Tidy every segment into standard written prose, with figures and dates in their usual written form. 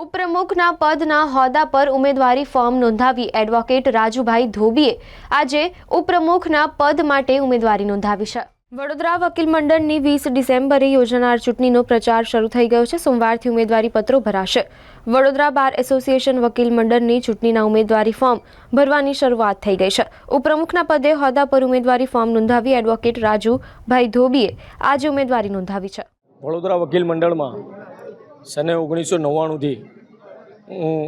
ઉપપ્રમુખના પદના હોદ્દા પર ઉમેદવારી ફોર્મ નોંધાવી એડવોકેટ રાજુભાઈ ધોબીએ આજે ઉપપ્રમુખના પદ માટે ઉમેદવારી નોંધાવી છે। વડોદરા વકીલ મંડળની 20 ડિસેમ્બરે યોજાનાર ચૂંટણીનો પ્રચાર શરૂ થઈ ગયો છે। સોમવારથી ઉમેદવારી પત્રો ભરાશે। વડોદરા બાર એસોસિએશન વકીલ મંડળની ચૂંટણીના ઉમેદવારી ફોર્મ ભરવાની શરૂઆત થઈ ગઈ છે। ઉપપ્રમુખના પદે હોદ્દા પર ઉમેદવારી ફોર્મ નોંધાવી એડવોકેટ રાજુભાઈ ધોબીએ આજે ઉમેદવારી નોંધાવી છે। વડોદરા વકીલ મંડળમાં સને 1999થી હું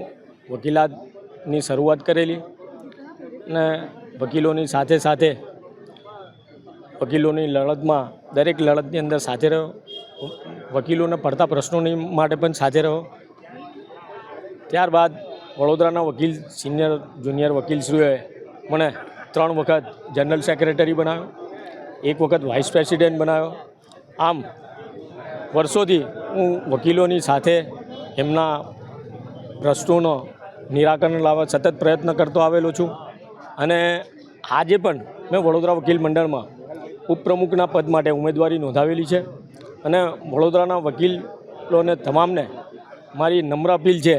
વકીલાતની શરૂઆત કરેલી અને વકીલોની સાથે સાથે વકીલોની લડતમાં દરેક લડતની અંદર સાથે રહ્યો। વકીલોને પડતા પ્રશ્નોની માટે પણ સાથે રહ્યો। ત્યારબાદ વડોદરાના વકીલ સિનિયર જુનિયર વકીલશ્રીઓએ મને 3 વખત જનરલ સેક્રેટરી બનાવ્યો, 1 વખત વાઇસ પ્રેસિડેન્ટ બનાવ્યો। આમ વર્ષોથી હું વકીલોની સાથે એમના પ્રશ્નોનો નિરાકરણ લાવવા સતત પ્રયત્ન કરતો આવેલો છું અને આજે પણ મેં વડોદરા વકીલ મંડળમાં ઉપપ્રમુખના પદ માટે ઉમેદવારી નોંધાવેલી છે અને વડોદરાના વકીલોને તમામને મારી નમ્ર અપીલ છે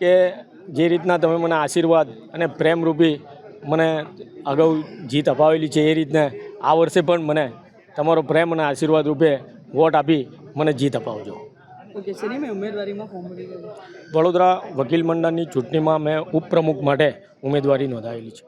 કે જે રીતના તમે મને આશીર્વાદ અને પ્રેમરૂપી મને અગાઉ જીત અપાવેલી છે એ રીતના આ વર્ષે પણ મને તમારો પ્રેમ અને આશીર્વાદ રૂપે વોટ આપી મને જીત અપાવજો। ઓકે, સર, મેં ઉમેદવારીમાં ફોર્મ ભરી ગયું। વડોદરા વકીલ મંડળની ચૂંટણીમાં મેં ઉપપ્રમુખ માટે ઉમેદવારી નોંધાવેલી છે।